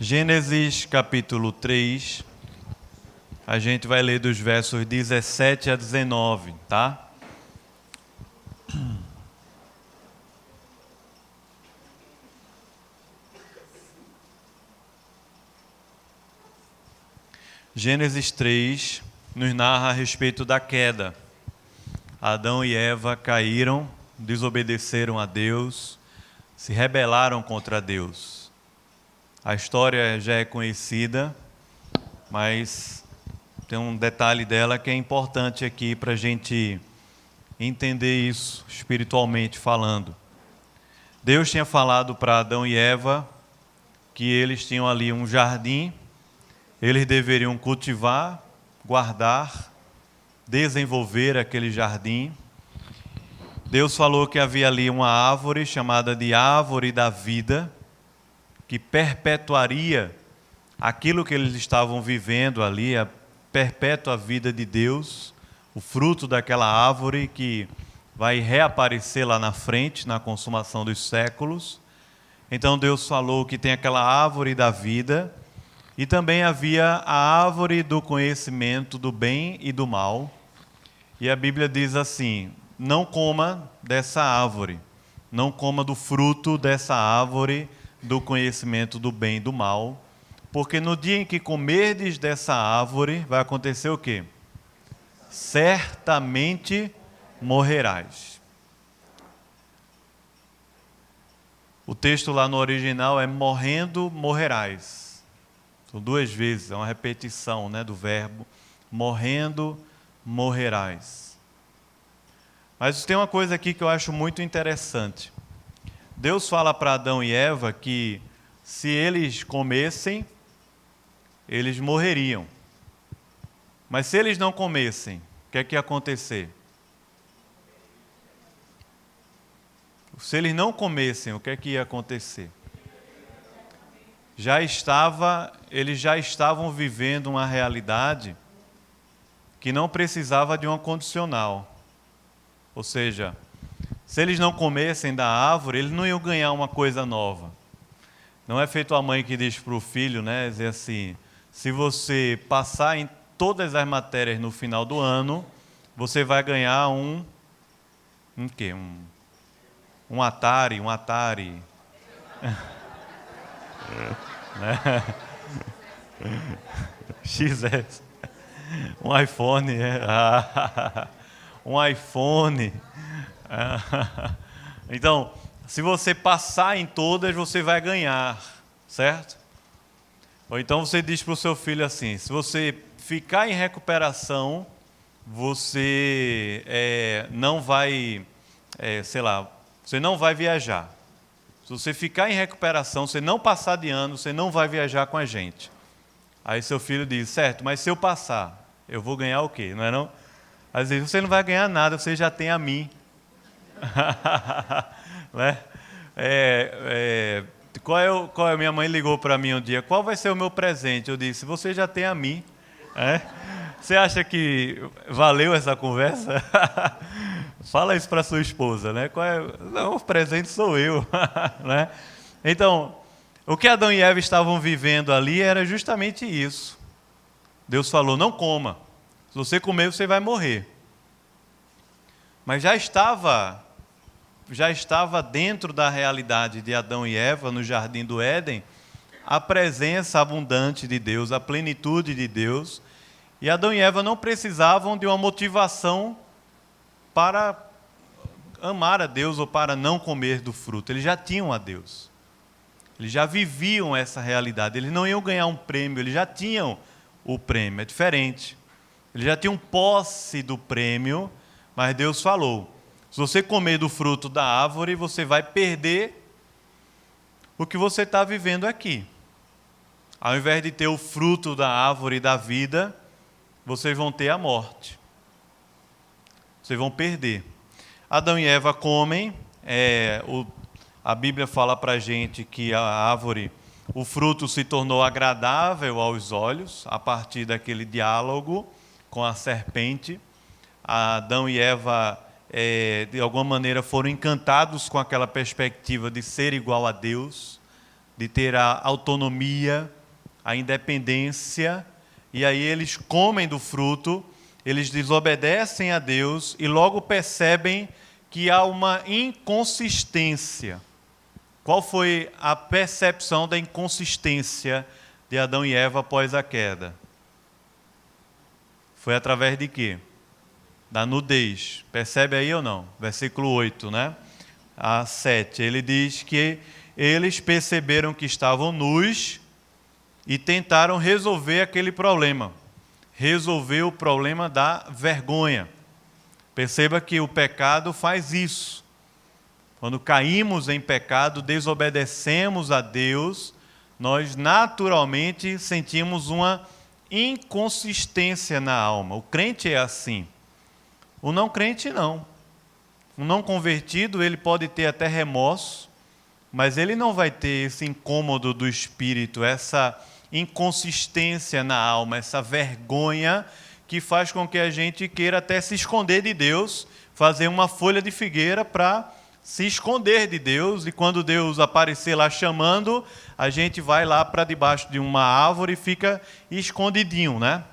Gênesis capítulo 3, a gente vai ler dos versos 17 a 19, tá? Gênesis 3 nos narra a respeito da queda. Adão e Eva caíram, desobedeceram a Deus, se rebelaram contra Deus. A história já é conhecida, mas tem um detalhe dela que é importante aqui para a gente entender isso espiritualmente falando. Deus tinha falado para Adão e Eva que eles tinham ali um jardim, eles deveriam cultivar, guardar, desenvolver aquele jardim. Deus falou que havia ali uma árvore chamada de árvore da vida, que perpetuaria aquilo que eles estavam vivendo ali, a perpétua vida de Deus, o fruto daquela árvore que vai reaparecer lá na frente, na consumação dos séculos. Então Deus falou que tem aquela árvore da vida e também havia a árvore do conhecimento do bem e do mal. E a Bíblia diz assim: não coma dessa árvore, não coma do fruto dessa árvore do conhecimento do bem e do mal, porque no dia em que comerdes dessa árvore, vai acontecer o quê? Certamente morrerás. O texto lá no original é morrendo, morrerás. São duas vezes, é uma repetição, né, do verbo morrendo, morrerás. Mas tem uma coisa aqui que eu acho muito interessante. Deus fala para Adão e Eva que se eles comessem, eles morreriam. Mas se eles não comessem, o que é que ia acontecer? Se eles não comessem, o que é que ia acontecer? Eles já estavam vivendo uma realidade que não precisava de uma condicional. Ou seja, se eles não comessem da árvore, eles não iam ganhar uma coisa nova. Não é feito a mãe que diz para o filho, né, dizer assim: se você passar em todas as matérias no final do ano, você vai ganhar um quê? Um Atari. XS. Um iPhone. Um iPhone. Então, se você passar em todas, você vai ganhar, certo? Ou então você diz para o seu filho assim: se você ficar em recuperação, você não vai, você não vai viajar. Se você ficar em recuperação, você não passar de ano, você não vai viajar com a gente. Aí seu filho diz: certo, mas se eu passar, eu vou ganhar o quê? Não é não? Às vezes você não vai ganhar nada, você já tem a mim. Né? Minha mãe ligou para mim um dia: qual vai ser o meu presente? Eu disse: você já tem a mim. Você acha que valeu essa conversa? Fala isso para sua esposa, né? Não, o presente sou eu. Né? Então, o que Adão e Eva estavam vivendo ali era justamente isso. Deus falou: não coma. Se você comer, você vai morrer. Mas já estava dentro da realidade de Adão e Eva, no jardim do Éden, a presença abundante de Deus, a plenitude de Deus. E Adão e Eva não precisavam de uma motivação para amar a Deus ou para não comer do fruto. Eles já tinham a Deus. Eles já viviam essa realidade. Eles não iam ganhar um prêmio, eles já tinham o prêmio. É diferente. Eles já tinham posse do prêmio, mas Deus falou: se você comer do fruto da árvore, você vai perder o que você está vivendo aqui. Ao invés de ter o fruto da árvore da vida, vocês vão ter a morte. Vocês vão perder. Adão e Eva comem. A Bíblia fala para a gente que a árvore, o fruto se tornou agradável aos olhos, a partir daquele diálogo com a serpente. Adão e Eva, de alguma maneira, foram encantados com aquela perspectiva de ser igual a Deus, de ter a autonomia, a independência, e aí eles comem do fruto, eles desobedecem a Deus e logo percebem que há uma inconsistência. Qual foi a percepção da inconsistência de Adão e Eva após a queda? Foi através de quê? Da nudez. Percebe aí ou não? Versículo 8, né? A 7. Ele diz que eles perceberam que estavam nus e tentaram resolver aquele problema. Resolver o problema da vergonha. Perceba que o pecado faz isso. Quando caímos em pecado, desobedecemos a Deus, nós naturalmente sentimos uma inconsistência na alma. O crente é assim. O não crente não. O não convertido, ele pode ter até remorso, mas ele não vai ter esse incômodo do espírito, essa inconsistência na alma, essa vergonha que faz com que a gente queira até se esconder de Deus, fazer uma folha de figueira para se esconder de Deus, e quando Deus aparecer lá chamando, a gente vai lá para debaixo de uma árvore e fica escondidinho, né?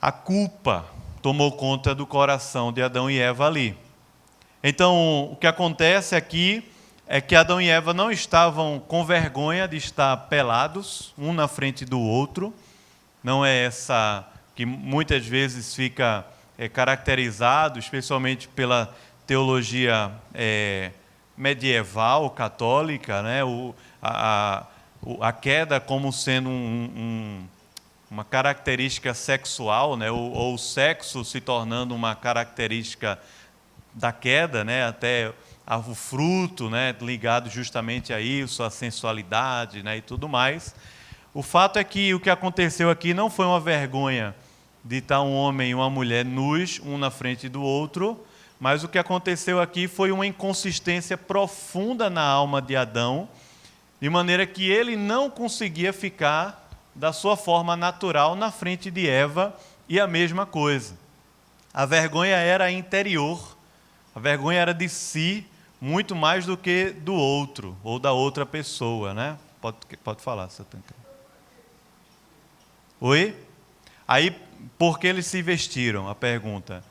A culpa tomou conta do coração de Adão e Eva ali. Então, o que acontece aqui é que Adão e Eva não estavam com vergonha de estar pelados, um na frente do outro. Não é essa que muitas vezes fica caracterizado, especialmente pela teologia medieval, católica, né? A queda como sendo uma característica sexual, né? Ou o sexo se tornando uma característica da queda, né? Até o fruto, né? Ligado justamente a isso, a sensualidade, né? E tudo mais. O fato é que o que aconteceu aqui não foi uma vergonha de estar um homem e uma mulher nus, um na frente do outro, mas o que aconteceu aqui foi uma inconsistência profunda na alma de Adão, de maneira que ele não conseguia ficar da sua forma natural na frente de Eva, e a mesma coisa. A vergonha era interior, a vergonha era de si, muito mais do que do outro, ou da outra pessoa, né? Pode falar, Satanca. Oi? Aí, por que eles se vestiram? A pergunta.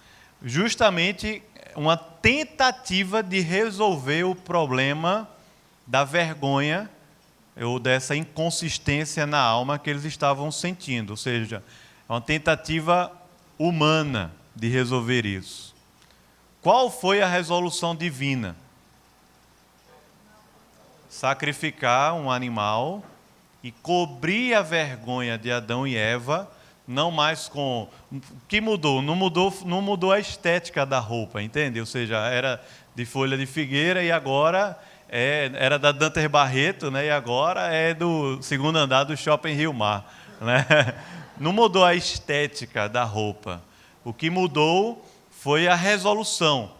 Justamente uma tentativa de resolver o problema da vergonha ou dessa inconsistência na alma que eles estavam sentindo. Ou seja, é uma tentativa humana de resolver isso. Qual foi a resolução divina? Sacrificar um animal e cobrir a vergonha de Adão e Eva, não mais com... O que mudou? Não mudou a estética da roupa, entende? Ou seja, era de folha de figueira e agora era da Dantas Barreto, né? E agora é do segundo andar do Shopping Rio Mar, né? Não mudou a estética da roupa. O que mudou foi a resolução.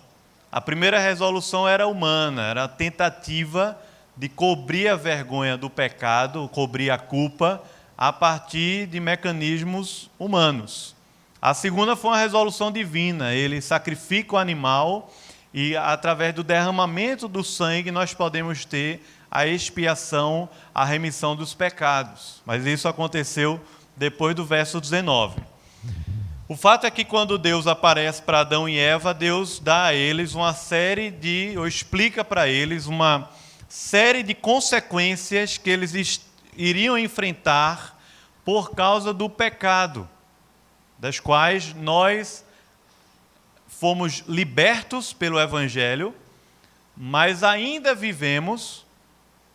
A primeira resolução era humana, era a tentativa de cobrir a vergonha do pecado, cobrir a culpa, a partir de mecanismos humanos. A segunda foi uma resolução divina. Ele sacrifica o animal e, através do derramamento do sangue, nós podemos ter a expiação, a remissão dos pecados. Mas isso aconteceu depois do verso 19. O fato é que quando Deus aparece para Adão e Eva, Deus dá a eles uma série ou explica para eles uma série de consequências que eles iriam enfrentar por causa do pecado, das quais nós fomos libertos pelo Evangelho, mas ainda vivemos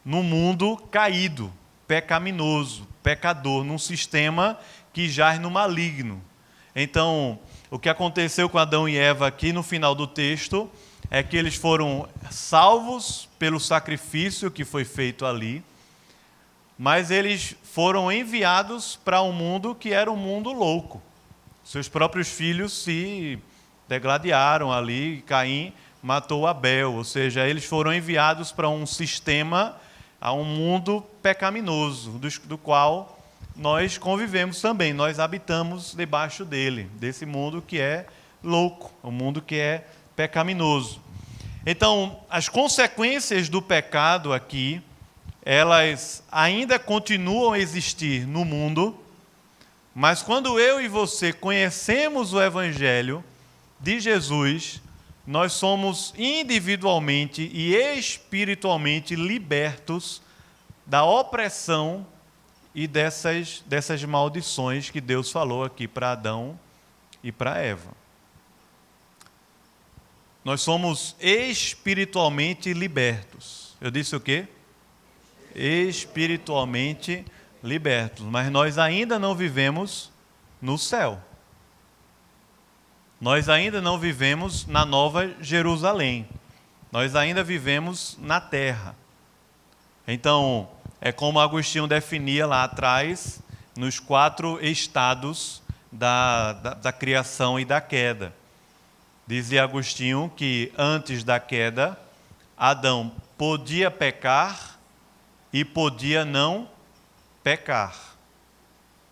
num mundo caído, pecaminoso, pecador, num sistema que jaz no maligno. Então, o que aconteceu com Adão e Eva aqui no final do texto é que eles foram salvos pelo sacrifício que foi feito ali, mas eles foram enviados para um mundo que era um mundo louco. Seus próprios filhos se degladiaram ali, Caim matou Abel, ou seja, eles foram enviados para um sistema, a um mundo pecaminoso, do qual nós convivemos também, nós habitamos debaixo dele, desse mundo que é louco, um mundo que é pecaminoso. Então, as consequências do pecado aqui elas ainda continuam a existir no mundo, mas quando eu e você conhecemos o Evangelho de Jesus, nós somos individualmente e espiritualmente libertos da opressão e dessas maldições que Deus falou aqui para Adão e para Eva. Nós somos espiritualmente libertos. Eu disse o quê? Espiritualmente libertos, mas nós ainda não vivemos no céu. Nós ainda não vivemos na Nova Jerusalém. Nós ainda vivemos na terra. Então, é como Agostinho definia lá atrás, nos 4 estados da criação e da queda. Dizia Agostinho que antes da queda, Adão podia pecar e podia não pecar.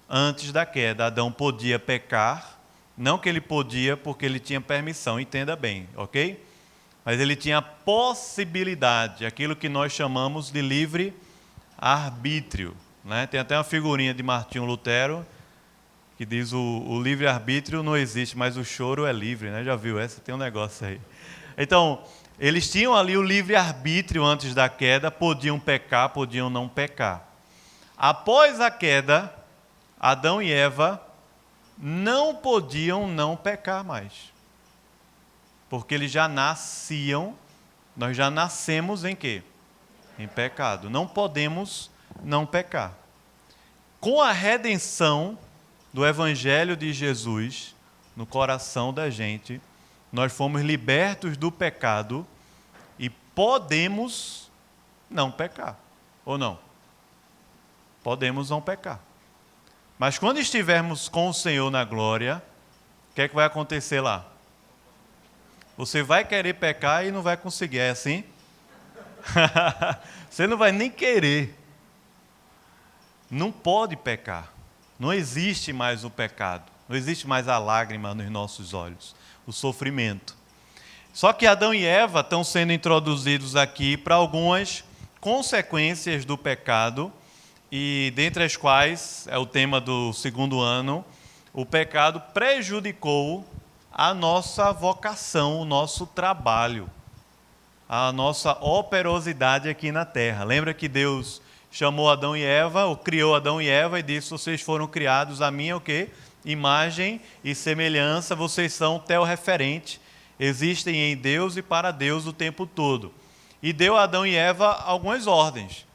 Antes da queda, Adão podia pecar, não que ele podia porque ele tinha permissão, entenda bem, ok? Mas ele tinha possibilidade, aquilo que nós chamamos de livre arbítrio, né? Tem até uma figurinha de Martinho Lutero que diz o livre-arbítrio não existe, mas o choro é livre, né? Já viu essa? Tem um negócio aí. Então, eles tinham ali o livre-arbítrio antes da queda, podiam pecar, podiam não pecar. Após a queda, Adão e Eva não podiam não pecar mais. Porque eles já nasciam, nós já nascemos em quê? Em pecado. Não podemos não pecar. Com a redenção do Evangelho de Jesus no coração da gente, nós fomos libertos do pecado e podemos não pecar. Ou não? Podemos não pecar. Mas quando estivermos com o Senhor na glória, o que é que vai acontecer lá? Você vai querer pecar e não vai conseguir, é assim? Você não vai nem querer. Não pode pecar. Não existe mais o pecado. Não existe mais a lágrima nos nossos olhos. O sofrimento. Só que Adão e Eva estão sendo introduzidos aqui para algumas consequências do pecado, e dentre as quais, é o tema do 2º ano, o pecado prejudicou a nossa vocação, o nosso trabalho, a nossa operosidade aqui na terra. Lembra que Deus chamou Adão e Eva, ou criou Adão e Eva e disse: vocês foram criados a minha, o quê? Imagem e semelhança, vocês são teorreferente, existem em Deus e para Deus o tempo todo. E deu a Adão e Eva algumas ordens.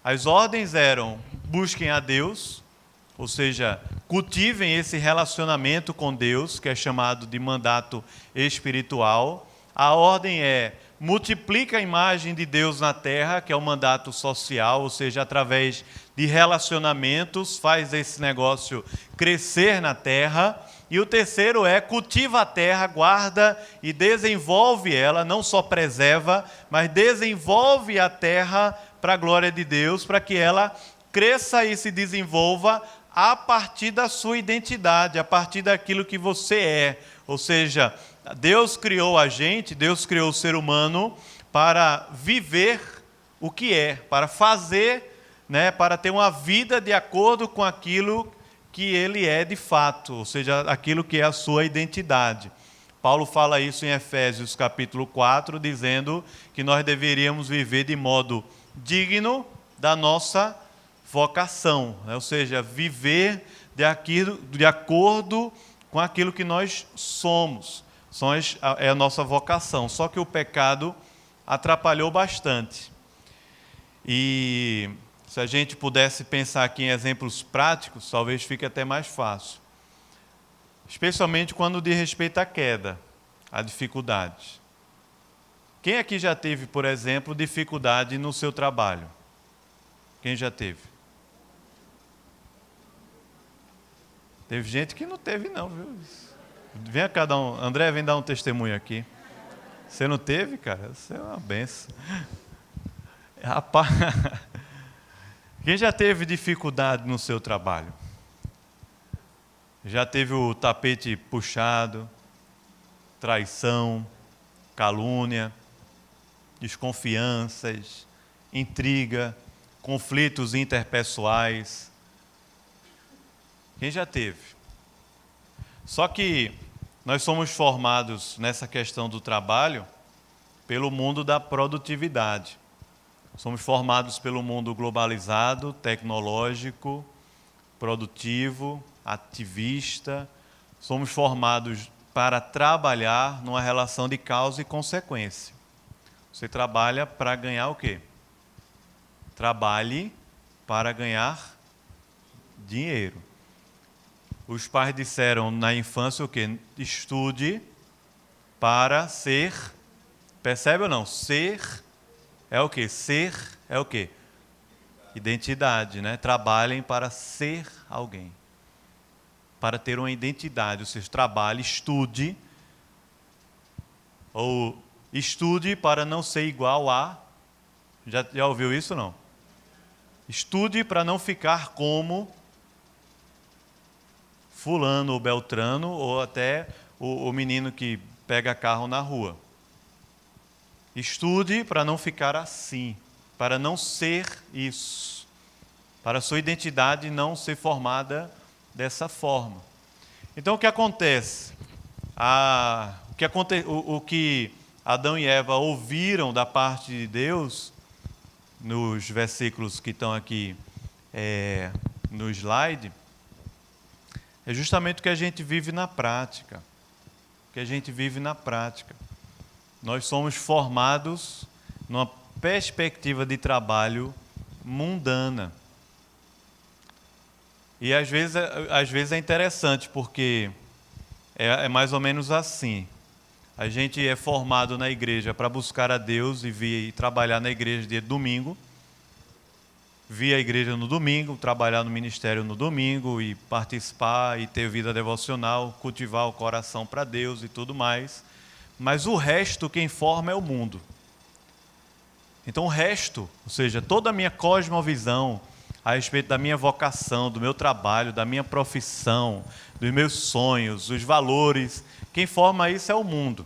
As ordens eram: busquem a Deus, ou seja, cultivem esse relacionamento com Deus, que é chamado de mandato espiritual. A ordem é: multiplica a imagem de Deus na terra, que é o mandato social, ou seja, através de relacionamentos, faz esse negócio crescer na terra. E o terceiro é: cultiva a terra, guarda e desenvolve ela, não só preserva, mas desenvolve a terra para a glória de Deus, para que ela cresça e se desenvolva a partir da sua identidade, a partir daquilo que você é. Ou seja, Deus criou a gente, Deus criou o ser humano para viver o que é, para fazer, né, para ter uma vida de acordo com aquilo que ele é de fato, ou seja, aquilo que é a sua identidade. Paulo fala isso em Efésios capítulo 4, dizendo que nós deveríamos viver de modo digno da nossa vocação, né? Ou seja, viver de acordo com aquilo que nós somos. É a nossa vocação. Só que o pecado atrapalhou bastante. E se a gente pudesse pensar aqui em exemplos práticos, talvez fique até mais fácil. Especialmente quando diz respeito à queda, à dificuldade. Quem aqui já teve, por exemplo, dificuldade no seu trabalho? Quem já teve? Teve gente que não teve, não, viu? Vem cá dar um... André, vem dar um testemunho aqui. Você não teve, cara? Você é uma benção. Rapaz, quem já teve dificuldade no seu trabalho? Já teve o tapete puxado, traição, calúnia, desconfianças, intriga, conflitos interpessoais. Quem já teve? Só que nós somos formados nessa questão do trabalho pelo mundo da produtividade. Somos formados pelo mundo globalizado, tecnológico, produtivo, ativista. Somos formados para trabalhar numa relação de causa e consequência. Você trabalha para ganhar o quê? Trabalhe para ganhar dinheiro. Os pais disseram na infância o quê? Estude para ser. Percebe ou não? Ser é o quê? Ser é o quê? Identidade, né? Trabalhem para ser alguém. Para ter uma identidade. Ou seja, trabalhe, estude. Ou estude para não ser igual a. Já ouviu isso ou não? Estude para não ficar como fulano ou beltrano, ou até o menino que pega carro na rua. Estude para não ficar assim, para não ser isso, para a sua identidade não ser formada dessa forma. Então o que acontece? O que Adão e Eva ouviram da parte de Deus, nos versículos que estão aqui no slide, é justamente o que a gente vive na prática. O que a gente vive na prática. Nós somos formados numa perspectiva de trabalho mundana. E às vezes é interessante, porque é mais ou menos assim. A gente é formado na igreja para buscar a Deus e vir e trabalhar na igreja de domingo. Vir à igreja no domingo, trabalhar no ministério no domingo e participar e ter vida devocional, cultivar o coração para Deus e tudo mais. Mas o resto, quem forma é o mundo. Então o resto, ou seja, toda a minha cosmovisão a respeito da minha vocação, do meu trabalho, da minha profissão, dos meus sonhos, os valores, quem forma isso é o mundo.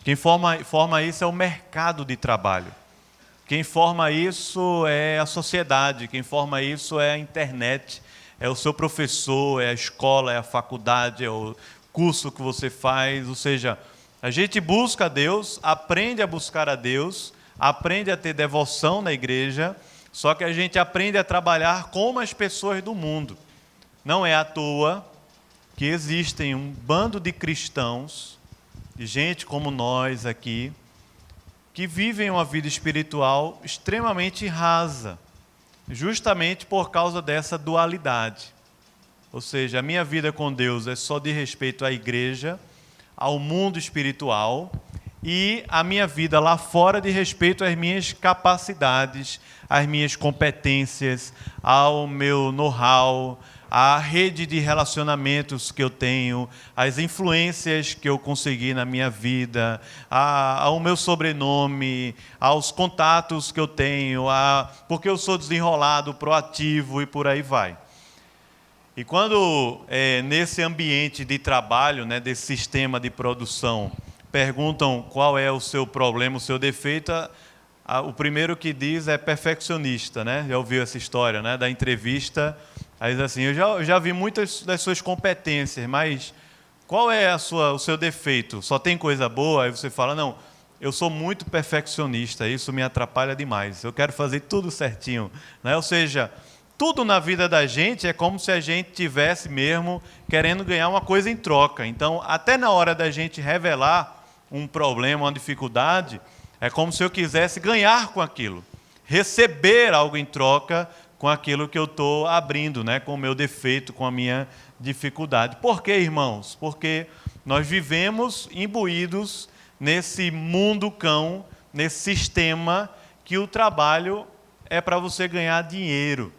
Quem forma isso é o mercado de trabalho. Quem forma isso é a sociedade, quem forma isso é a internet, é o seu professor, é a escola, é a faculdade, é o curso que você faz. Ou seja, a gente busca a Deus, aprende a buscar a Deus, aprende a ter devoção na igreja, só que a gente aprende a trabalhar como as pessoas do mundo. Não é à toa que existem um bando de cristãos, de gente como nós aqui, que vivem uma vida espiritual extremamente rasa, justamente por causa dessa dualidade. Ou seja, a minha vida com Deus é só de respeito à igreja, ao mundo espiritual, e a minha vida lá fora de respeito às minhas capacidades, às minhas competências, ao meu know-how, à rede de relacionamentos que eu tenho, às influências que eu consegui na minha vida, ao meu sobrenome, aos contatos que eu tenho, porque eu sou desenrolado, proativo e por aí vai. E quando, nesse ambiente de trabalho, né, desse sistema de produção, perguntam qual é o seu problema, o seu defeito, o primeiro que diz é perfeccionista, né? Já ouviu essa história, né, da entrevista? Aí diz assim, eu já vi muitas das suas competências, mas qual é o seu defeito? Só tem coisa boa? Aí você fala, não, eu sou muito perfeccionista, isso me atrapalha demais, eu quero fazer tudo certinho, né? Ou seja, tudo na vida da gente é como se a gente tivesse mesmo querendo ganhar uma coisa em troca. Então, até na hora da gente revelar um problema, uma dificuldade, é como se eu quisesse ganhar com aquilo, receber algo em troca com aquilo que eu estou abrindo, né? Com o meu defeito, com a minha dificuldade. Por quê, irmãos? Porque nós vivemos imbuídos nesse mundo cão, nesse sistema que o trabalho é para você ganhar dinheiro.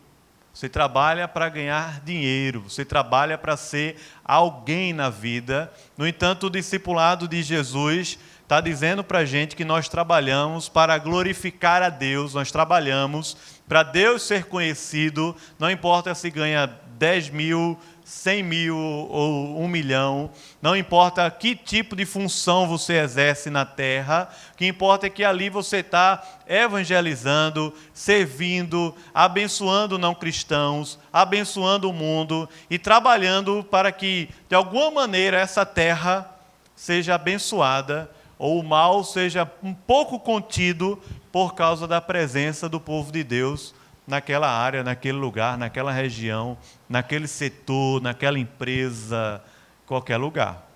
Você trabalha para ganhar dinheiro, você trabalha para ser alguém na vida. No entanto, o discipulado de Jesus está dizendo para a gente que nós trabalhamos para glorificar a Deus, nós trabalhamos para Deus ser conhecido, não importa se ganha 10 mil, 100 mil ou 1 milhão, não importa que tipo de função você exerce na terra, o que importa é que ali você está evangelizando, servindo, abençoando não cristãos, abençoando o mundo e trabalhando para que, de alguma maneira, essa terra seja abençoada ou o mal seja um pouco contido por causa da presença do povo de Deus naquela área, naquele lugar, naquela região, naquele setor, naquela empresa, qualquer lugar.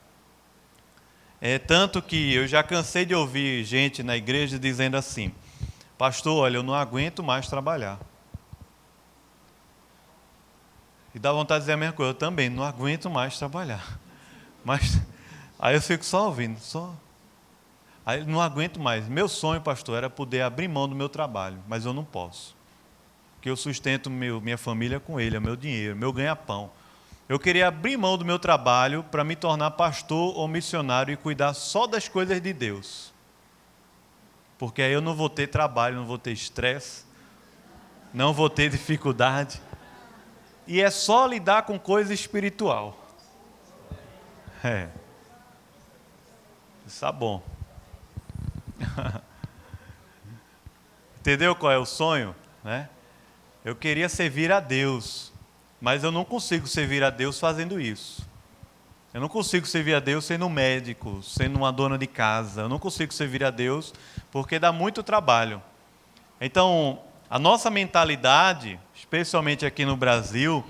É tanto que eu já cansei de ouvir gente na igreja dizendo assim: pastor, olha, eu não aguento mais trabalhar. E dá vontade de dizer a mesma coisa, eu também não aguento mais trabalhar. Mas aí eu fico só ouvindo, Aí não aguento mais. Meu sonho, pastor, era poder abrir mão do meu trabalho, mas eu não posso. Porque eu sustento minha família com ele, é meu dinheiro, meu ganha-pão. Eu queria abrir mão do meu trabalho para me tornar pastor ou missionário e cuidar só das coisas de Deus. Porque aí eu não vou ter trabalho, não vou ter estresse, não vou ter dificuldade. E é só lidar com coisa espiritual. Isso tá bom. Entendeu qual é o sonho, né? Eu queria servir a Deus, mas eu não consigo servir a Deus fazendo isso. Eu não consigo servir a Deus sendo um médico, sendo uma dona de casa. Eu não consigo servir a Deus porque dá muito trabalho. Então, a nossa mentalidade, especialmente aqui no Brasil,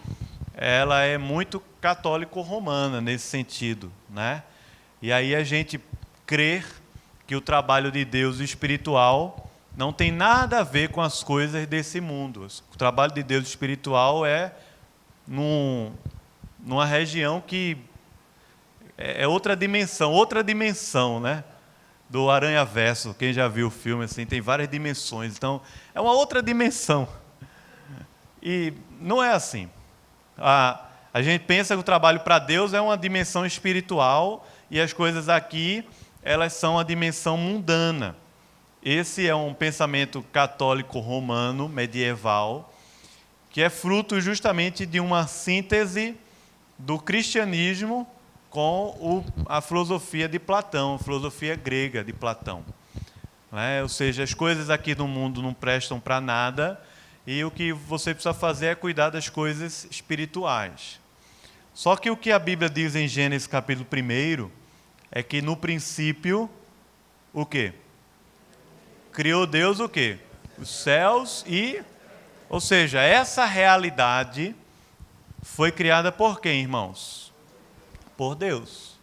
ela é muito católico-romana nesse sentido, né? E aí a gente crer que o trabalho de Deus espiritual não tem nada a ver com as coisas desse mundo. O trabalho de Deus espiritual é numa região que é outra dimensão, né? Do Aranha-Verso, quem já viu o filme, assim, tem várias dimensões. Então, é uma outra dimensão. E não é assim. A gente pensa que o trabalho para Deus é uma dimensão espiritual e as coisas aqui, elas são a dimensão mundana. Esse é um pensamento católico romano, medieval, que é fruto justamente de uma síntese do cristianismo com a filosofia de Platão, a filosofia grega de Platão. Ou seja, as coisas aqui no mundo não prestam para nada e o que você precisa fazer é cuidar das coisas espirituais. Só que o que a Bíblia diz em Gênesis capítulo 1 é que no princípio, o quê? Criou Deus o quê? Os céus e... Ou seja, essa realidade foi criada por quem, irmãos? Por Deus.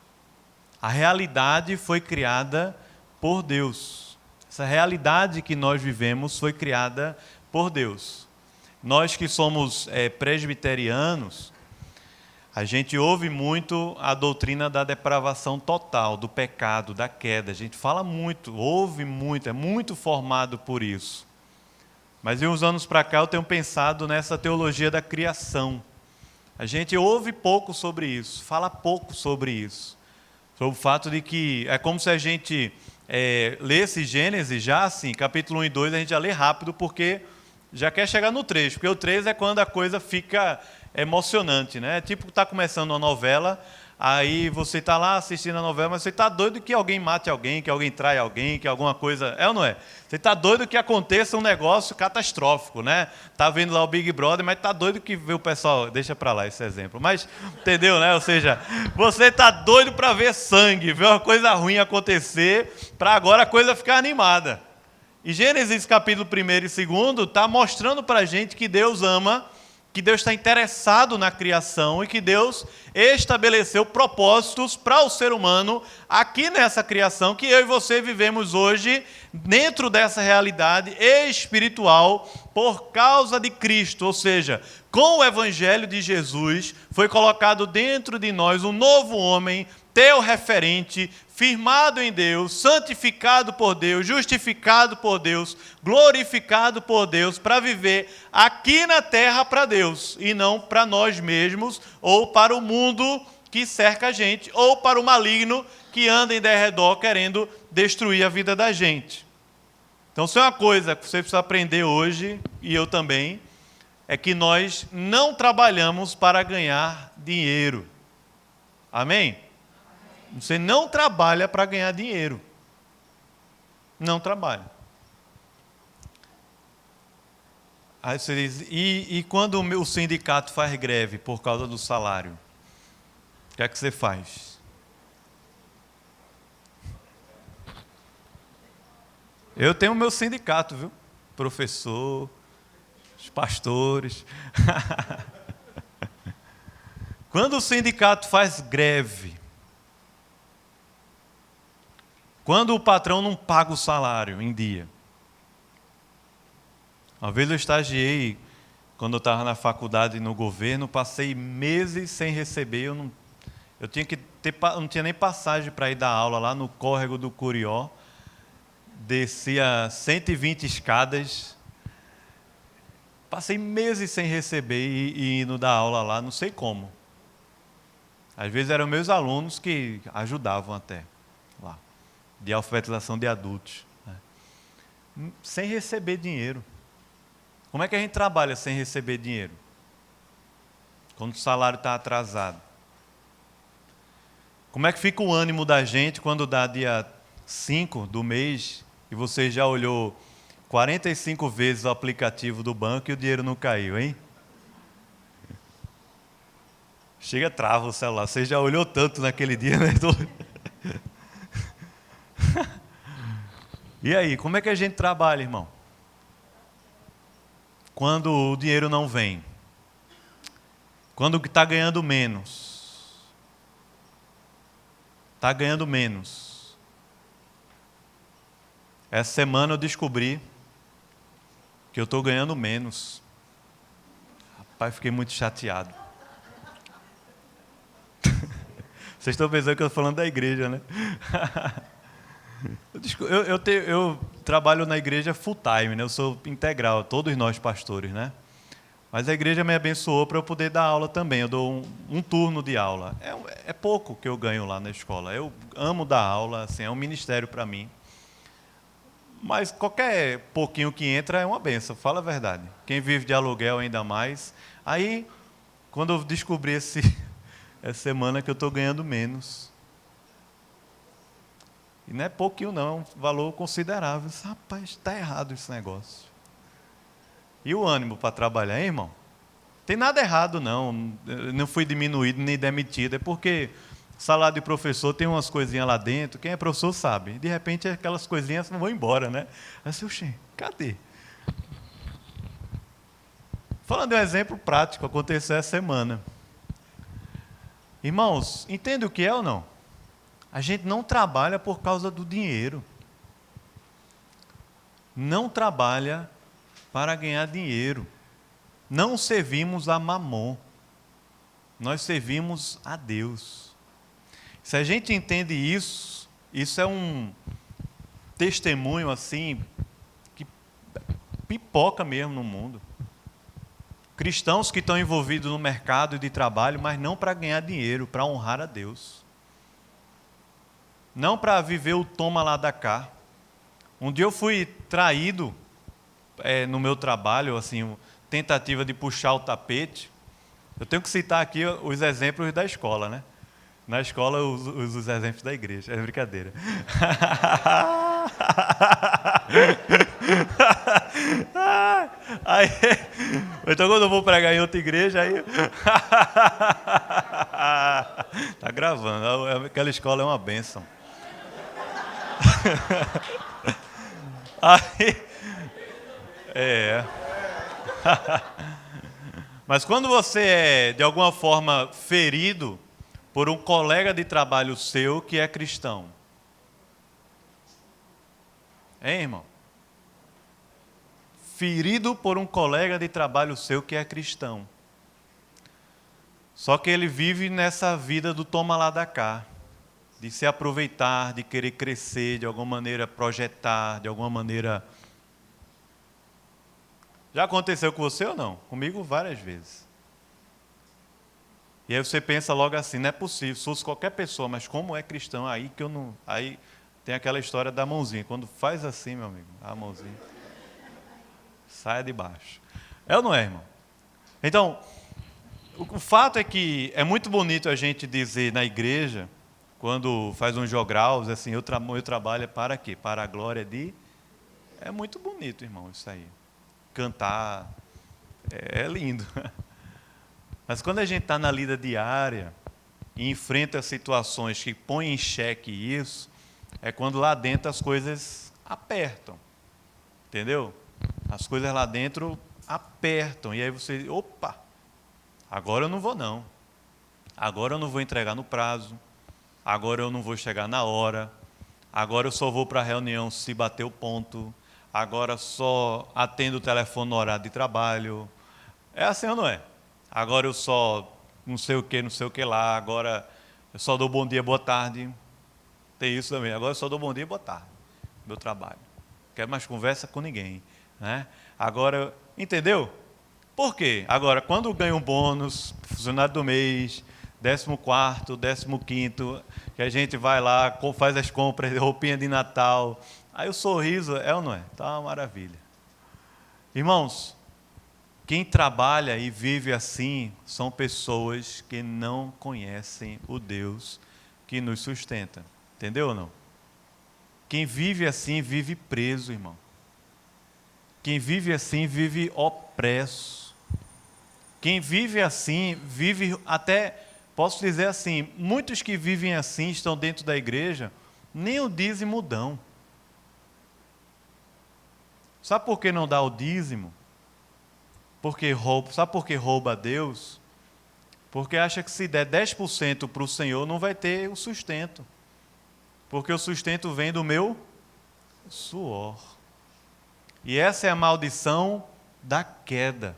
A realidade foi criada por Deus. Essa realidade que nós vivemos foi criada por Deus. Nós que somos presbiterianos, a gente ouve muito a doutrina da depravação total, do pecado, da queda. A gente fala muito, ouve muito, é muito formado por isso. Mas de uns anos para cá eu tenho pensado nessa teologia da criação. A gente ouve pouco sobre isso, fala pouco sobre isso. Sobre o fato de que é como se a gente lesse Gênesis já assim, capítulo 1 e 2, a gente já lê rápido porque já quer chegar no 3. Porque o 3 é quando a coisa fica emocionante, né? Tipo, está começando uma novela, aí você está lá assistindo a novela, mas você está doido que alguém mate alguém, que alguém traia alguém, que alguma coisa... É ou não é? Você está doido que aconteça um negócio catastrófico, né? Está vendo lá o Big Brother, mas está doido que vê o pessoal... Deixa para lá esse exemplo. Mas, entendeu, né? Ou seja, você está doido para ver sangue, ver uma coisa ruim acontecer, para agora a coisa ficar animada. E Gênesis capítulo 1 e 2 está mostrando para a gente que Deus ama, que Deus está interessado na criação e que Deus estabeleceu propósitos para o ser humano aqui nessa criação que eu e você vivemos hoje dentro dessa realidade espiritual por causa de Cristo. Ou seja, com o Evangelho de Jesus foi colocado dentro de nós um novo homem, teu referente, firmado em Deus, santificado por Deus, justificado por Deus, glorificado por Deus, para viver aqui na terra para Deus, e não para nós mesmos, ou para o mundo que cerca a gente, ou para o maligno que anda em derredor querendo destruir a vida da gente. Então, isso é uma coisa que você precisa aprender hoje, e eu também, é que nós não trabalhamos para ganhar dinheiro. Amém? Você não trabalha para ganhar dinheiro. Não trabalha. Aí você diz, e quando o sindicato faz greve por causa do salário? O que é que você faz? Eu tenho o meu sindicato, viu? Professor, os pastores. Quando o sindicato faz greve, quando o patrão não paga o salário em dia. Uma vez eu estagiei, quando eu estava na faculdade no governo, passei meses sem receber, eu tinha que ter, não tinha nem passagem para ir dar aula lá no córrego do Curió, descia 120 escadas, passei meses sem receber e indo dar aula lá, não sei como. Às vezes eram meus alunos que ajudavam até lá, de alfabetização de adultos, né? Sem receber dinheiro. Como é que a gente trabalha sem receber dinheiro? Quando o salário está atrasado. Como é que fica o ânimo da gente quando dá dia 5 do mês e você já olhou 45 vezes o aplicativo do banco e o dinheiro não caiu, hein? Chega, trava o celular. Você já olhou tanto naquele dia, né? E aí, como é que a gente trabalha, irmão? Quando o dinheiro não vem. Quando está ganhando menos. Está ganhando menos. Essa semana eu descobri que eu estou ganhando menos. Rapaz, fiquei muito chateado. Vocês estão pensando que eu estou falando da igreja, né? Eu trabalho na igreja full time, né? Eu sou integral, todos nós pastores, né? Mas a igreja me abençoou para eu poder dar aula também. Eu dou um turno de aula. É pouco que eu ganho lá na escola. Eu amo dar aula, assim, é um ministério para mim. Mas qualquer pouquinho que entra é uma benção, fala a verdade. Quem vive de aluguel ainda mais. Aí, quando eu descobri essa semana que eu estou ganhando menos. E não é pouquinho não, é um valor considerável. Rapaz, está errado esse negócio. E o ânimo para trabalhar, hein, irmão? Tem nada errado não, eu não fui diminuído nem demitido, é porque salário de professor tem umas coisinhas lá dentro, quem é professor sabe. De repente aquelas coisinhas não vão embora, né? Aí eu disse, cadê? Falando de um exemplo prático, aconteceu essa semana. Irmãos, entende o que é ou não? A gente não trabalha por causa do dinheiro. Não trabalha para ganhar dinheiro. Não servimos a Mamon. Nós servimos a Deus. Se a gente entende isso, isso é um testemunho assim que pipoca mesmo no mundo. Cristãos que estão envolvidos no mercado de trabalho, mas não para ganhar dinheiro, para honrar a Deus. Não para viver o toma lá da cá. Um dia eu fui traído no meu trabalho, assim, tentativa de puxar o tapete. Eu tenho que citar aqui os exemplos da escola, né? Na escola eu uso os exemplos da igreja, é brincadeira. Aí, então quando eu vou pregar em outra igreja, aí... Tá gravando, aquela escola é uma bênção. Aí, mas quando você é, de alguma forma, ferido por um colega de trabalho seu que é cristão. Hein, irmão? Ferido por um colega de trabalho seu que é cristão. Só que ele vive nessa vida do toma lá da cá. De se aproveitar, de querer crescer, de alguma maneira projetar, de alguma maneira... Já aconteceu com você ou não? Comigo várias vezes. E aí você pensa logo assim, não é possível, se fosse qualquer pessoa, mas como é cristão, aí que eu não... Aí tem aquela história da mãozinha, quando faz assim, meu amigo, a mãozinha, saia de baixo. É ou não é, irmão? Então, o fato é que é muito bonito a gente dizer na igreja, quando faz um jogral, assim, meu trabalho é para quê? Para a glória de... É muito bonito, irmão, isso aí. Cantar, é lindo. Mas quando a gente está na lida diária e enfrenta situações que põem em xeque isso, é quando lá dentro as coisas apertam. Entendeu? As coisas lá dentro apertam. E aí você, opa, agora eu não vou não. Agora eu não vou entregar no prazo. Agora eu não vou chegar na hora. Agora eu só vou para a reunião se bater o ponto. Agora só atendo o telefone no horário de trabalho. É assim ou não é? Agora eu só não sei o que lá. Agora eu só dou bom dia, boa tarde. Tem isso também. Agora eu só dou bom dia e boa tarde. Meu trabalho. Quero mais conversa com ninguém. Né? Agora, entendeu? Por quê? Agora, quando ganho um bônus, funcionário do mês, 14º, 15º, que a gente vai lá, faz as compras, roupinha de Natal, aí o sorriso, é ou não é? Tá uma maravilha. Irmãos, quem trabalha e vive assim são pessoas que não conhecem o Deus que nos sustenta. Entendeu ou não? Quem vive assim, vive preso, irmão. Quem vive assim, vive opresso. Quem vive assim, vive até, posso dizer assim, muitos que vivem assim, estão dentro da igreja, nem o dízimo dão. Sabe por que não dá o dízimo? Sabe por que rouba a Deus? Porque acha que se der 10% para o Senhor, não vai ter o sustento. Porque o sustento vem do meu suor. E essa é a maldição da queda.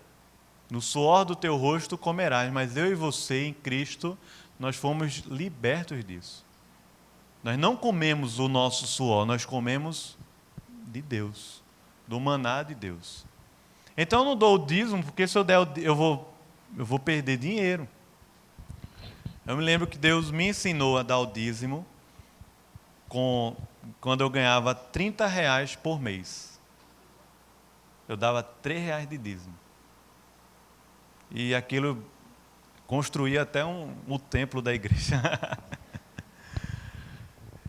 No suor do teu rosto comerás, mas eu e você em Cristo, nós fomos libertos disso. Nós não comemos o nosso suor, nós comemos de Deus, do maná de Deus. Então eu não dou o dízimo, porque se eu der, eu vou perder dinheiro. Eu me lembro que Deus me ensinou a dar o dízimo quando eu ganhava R$30 por mês. Eu dava R$3 de dízimo. E aquilo construía até o templo da igreja.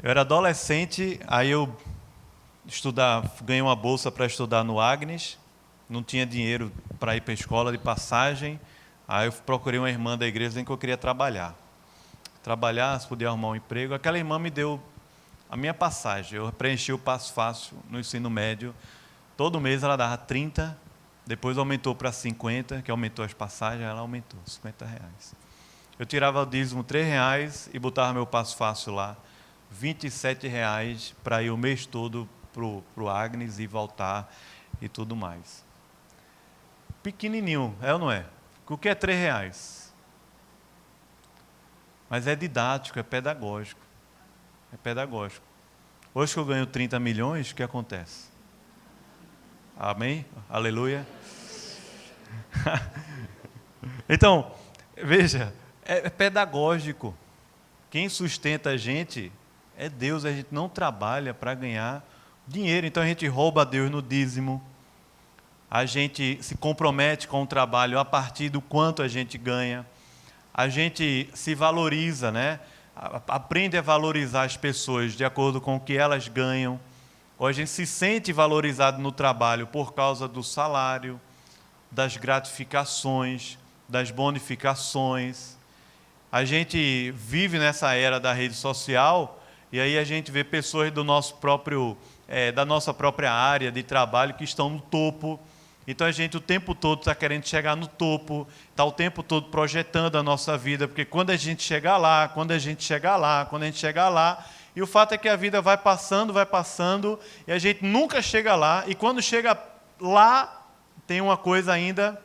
Eu era adolescente, aí eu ganhei uma bolsa para estudar no Agnes, não tinha dinheiro para ir para a escola de passagem, aí eu procurei uma irmã da igreja em que eu queria trabalhar. Se podia arrumar um emprego. Aquela irmã me deu a minha passagem, eu preenchi o passo fácil no ensino médio, todo mês ela dava 30, depois aumentou para 50, que aumentou as passagens, ela aumentou, R$50. Eu tirava o dízimo R$3 e botava meu passo fácil lá, R$27 para ir o mês todo para o Agnes e voltar e tudo mais. Pequenininho, é ou não é? O que é R$3? Mas é didático, é pedagógico. É pedagógico. Hoje que eu ganho 30 milhões, o que acontece? Amém? Aleluia. Então, veja, é pedagógico. Quem sustenta a gente é Deus, a gente não trabalha para ganhar dinheiro. Então a gente rouba a Deus no dízimo. A gente se compromete com o trabalho a partir do quanto a gente ganha. A gente se valoriza, né? Aprende a valorizar as pessoas de acordo com o que elas ganham. Ou a gente se sente valorizado no trabalho por causa do salário, das gratificações, das bonificações. A gente vive nessa era da rede social e aí a gente vê pessoas da nossa própria área de trabalho que estão no topo. Então a gente o tempo todo está querendo chegar no topo, está o tempo todo projetando a nossa vida, porque quando a gente chegar lá, e o fato é que a vida vai passando, e a gente nunca chega lá, e quando chega lá, tem uma coisa ainda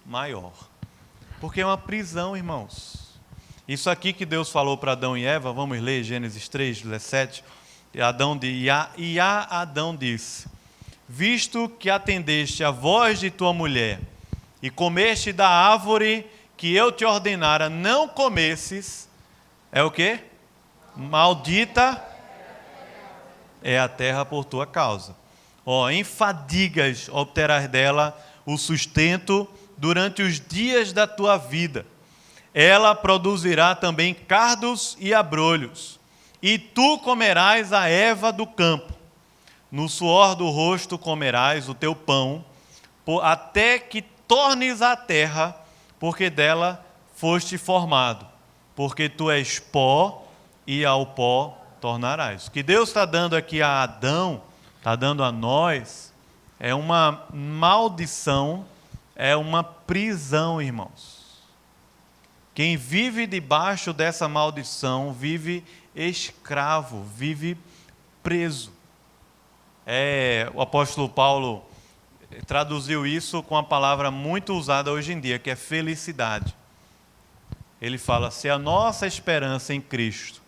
maior. Porque é uma prisão, irmãos. Isso aqui que Deus falou para Adão e Eva, vamos ler Gênesis 3:17, e Adão disse: visto que atendeste a voz de tua mulher, e comeste da árvore que eu te ordenara não comesses, é o quê? Maldita é a terra por tua causa. Em fadigas obterás dela o sustento durante os dias da tua vida. Ela produzirá também cardos e abrolhos, e tu comerás a erva do campo. No suor do rosto comerás o teu pão, até que tornes a terra, porque dela foste formado. Porque tu és pó, e ao pó tornarás. O que Deus está dando aqui a Adão, está dando a nós, é uma maldição, é uma prisão, irmãos. Quem vive debaixo dessa maldição vive escravo, vive preso. O apóstolo Paulo traduziu isso com a palavra muito usada hoje em dia, que é felicidade. Ele fala, se a nossa esperança em Cristo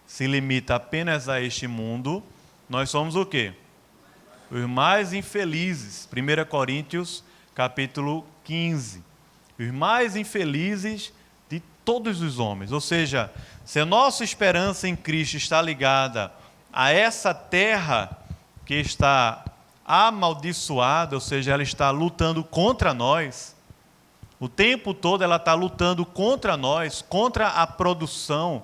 se limita apenas a este mundo, nós somos o quê? Os mais infelizes. 1 Coríntios, capítulo 15. Os mais infelizes de todos os homens. Ou seja, se a nossa esperança em Cristo está ligada a essa terra que está amaldiçoada, ou seja, ela está lutando contra nós, o tempo todo ela está lutando contra nós, contra a produção.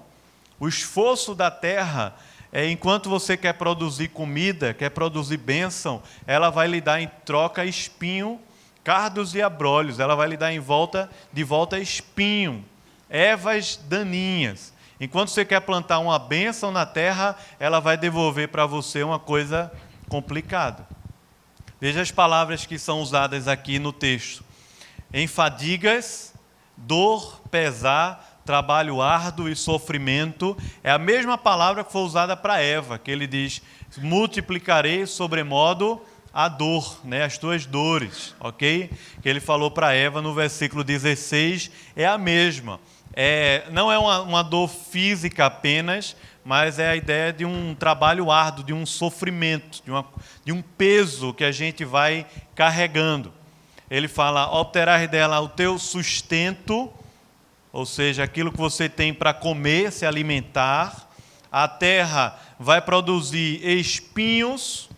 O esforço da terra, enquanto você quer produzir comida, quer produzir bênção, ela vai lhe dar em troca espinho, cardos e abrolhos. Ela vai lhe dar de volta espinho, ervas daninhas. Enquanto você quer plantar uma bênção na terra, ela vai devolver para você uma coisa complicada. Veja as palavras que são usadas aqui no texto. Em fadigas, dor, pesar, trabalho árduo e sofrimento, é a mesma palavra que foi usada para Eva, que ele diz, multiplicarei sobremodo a dor, as tuas dores, ok? Que ele falou para Eva no versículo 16, é a mesma. Não é uma dor física apenas, mas é a ideia de um trabalho árduo, de um sofrimento, de um peso que a gente vai carregando. Ele fala, obterás dela o teu sustento, ou seja, aquilo que você tem para comer, se alimentar. A terra vai produzir espinhos,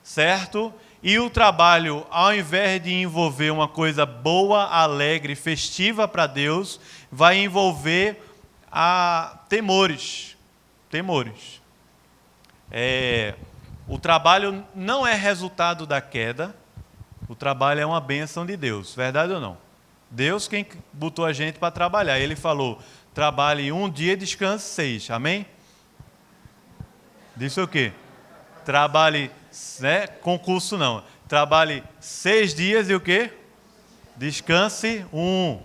certo? E o trabalho, ao invés de envolver uma coisa boa, alegre, festiva para Deus, vai envolver temores. Temores. O trabalho não é resultado da queda, o trabalho é uma bênção de Deus, verdade ou não? Deus quem botou a gente para trabalhar. Ele falou, trabalhe um dia e descanse 6, amém? Disse o quê? Trabalhe, concurso não, trabalhe 6 dias e o quê? Descanse 1.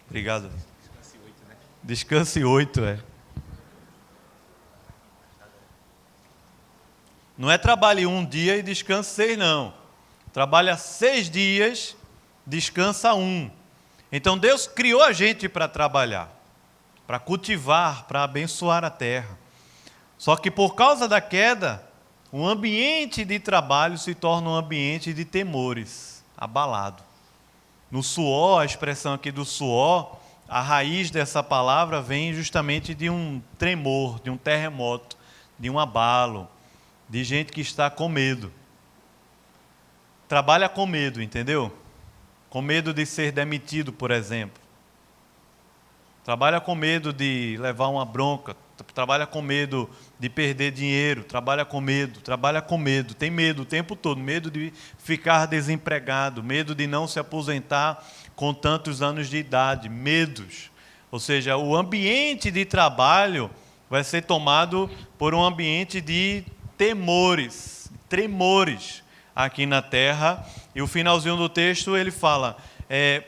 Obrigado. Descanse 8, né? Descanse 8, Não é trabalhe um dia e descanse 6, não. Trabalha 6 dias, descansa 1. Então Deus criou a gente para trabalhar, para cultivar, para abençoar a terra. Só que por causa da queda, o ambiente de trabalho se torna um ambiente de temores, abalado. No suor, a expressão aqui do suor, a raiz dessa palavra vem justamente de um tremor, de um terremoto, de um abalo, de gente que está com medo. Trabalha com medo, entendeu? Com medo de ser demitido, por exemplo. Trabalha com medo de levar uma bronca. Trabalha com medo de perder dinheiro. Trabalha com medo. Tem medo o tempo todo. Medo de ficar desempregado. Medo de não se aposentar com tantos anos de idade. Medos. Ou seja, o ambiente de trabalho vai ser tomado por um ambiente de temores, tremores aqui na terra. E o finalzinho do texto ele fala,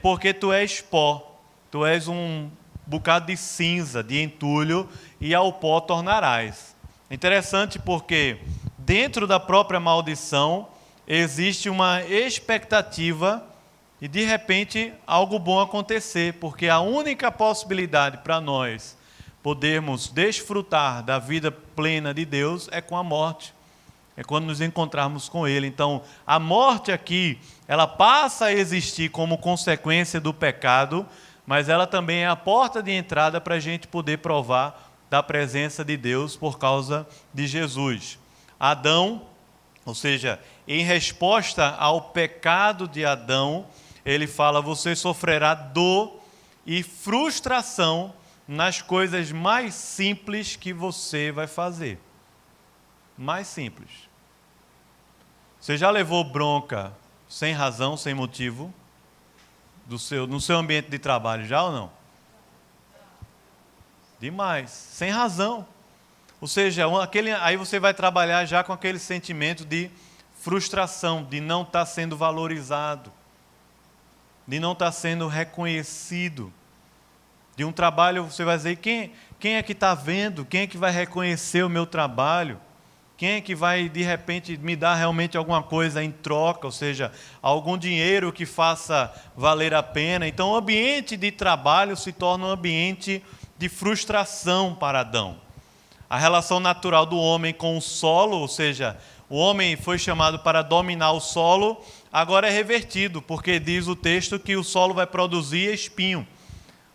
porque tu és pó, tu és um bocado de cinza, de entulho, e ao pó tornarás. Interessante porque dentro da própria maldição existe uma expectativa e de repente algo bom acontecer, porque a única possibilidade para nós podermos desfrutar da vida plena de Deus é com a morte. É quando nos encontrarmos com Ele. Então, a morte aqui, ela passa a existir como consequência do pecado, mas ela também é a porta de entrada para a gente poder provar da presença de Deus por causa de Jesus. Adão, ou seja, em resposta ao pecado de Adão, ele fala: você sofrerá dor e frustração nas coisas mais simples que você vai fazer. Mais simples. Você já levou bronca sem razão, sem motivo, no seu ambiente de trabalho, já ou não? Demais, sem razão. Ou seja, aí você vai trabalhar já com aquele sentimento de frustração, de não estar sendo valorizado, de não estar sendo reconhecido. De um trabalho, você vai dizer: quem é que está vendo? Quem é que vai reconhecer o meu trabalho? Quem é que vai, de repente, me dar realmente alguma coisa em troca? Ou seja, algum dinheiro que faça valer a pena. Então, o ambiente de trabalho se torna um ambiente de frustração para Adão. A relação natural do homem com o solo, ou seja, o homem foi chamado para dominar o solo, agora é revertido, porque diz o texto que o solo vai produzir espinho.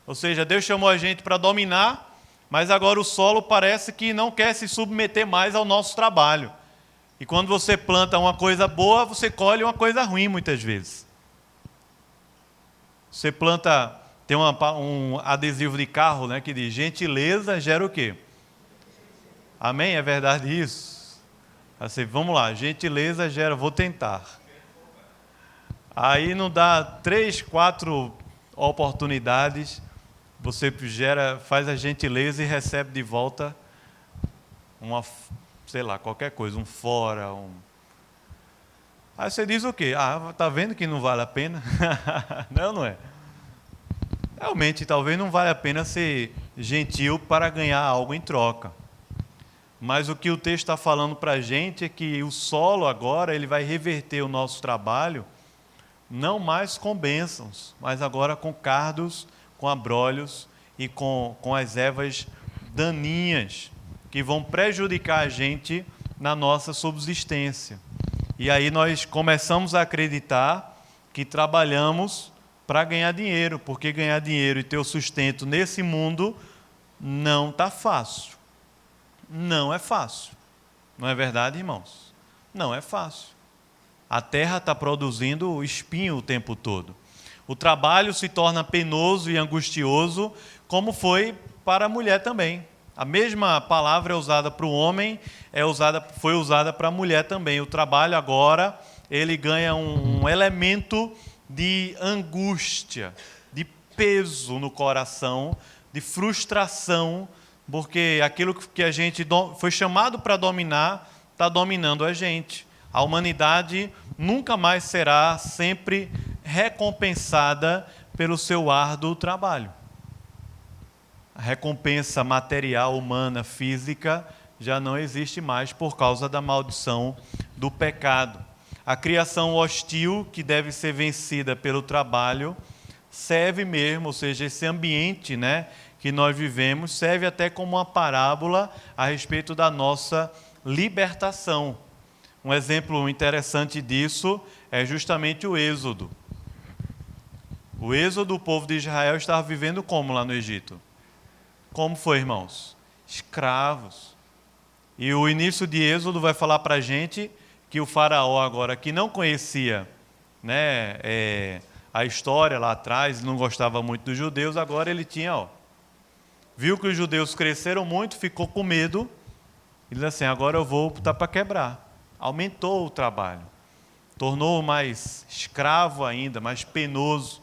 Ou seja, Deus chamou a gente para dominar, mas agora o solo parece que não quer se submeter mais ao nosso trabalho. E quando você planta uma coisa boa, você colhe uma coisa ruim muitas vezes. Você planta, tem um adesivo de carro, né, que diz: gentileza gera o quê? Amém? É verdade isso? Assim, vamos lá, gentileza gera, vou tentar. Aí não dá 3, 4 oportunidades, você faz a gentileza e recebe de volta qualquer coisa, um fora, Aí você diz o quê? Tá vendo que não vale a pena? Não é? Realmente, talvez não vale a pena ser gentil para ganhar algo em troca. Mas o que o texto está falando para a gente é que o solo agora ele vai reverter o nosso trabalho, não mais com bênçãos, mas agora com cardos, com abrolhos e com as ervas daninhas, que vão prejudicar a gente na nossa subsistência. E aí nós começamos a acreditar que trabalhamos para ganhar dinheiro, porque ganhar dinheiro e ter o sustento nesse mundo não está fácil. Não é fácil. Não é verdade, irmãos? Não é fácil. A terra está produzindo espinho o tempo todo. O trabalho se torna penoso e angustioso, como foi para a mulher também. A mesma palavra é usada para o homem, foi usada para a mulher também. O trabalho agora, ele ganha um elemento de angústia, de peso no coração, de frustração, porque aquilo que a gente foi chamado para dominar, está dominando a gente. A humanidade nunca mais será sempre recompensada pelo seu árduo trabalho. A recompensa material, humana, física, já não existe mais por causa da maldição do pecado. A criação hostil, que deve ser vencida pelo trabalho, serve mesmo, ou seja, esse ambiente, né, que nós vivemos, serve até como uma parábola a respeito da nossa libertação. Um exemplo interessante disso é justamente o Êxodo. O Êxodo, o povo de Israel estava vivendo como lá no Egito? Como foi, irmãos? Escravos. E o início de Êxodo vai falar para a gente que o faraó agora, que não conhecia, né, a história lá atrás, não gostava muito dos judeus, agora ele tinha, viu que os judeus cresceram muito, ficou com medo, e disse assim: agora eu vou botar para quebrar. Aumentou o trabalho, tornou mais escravo ainda, mais penoso.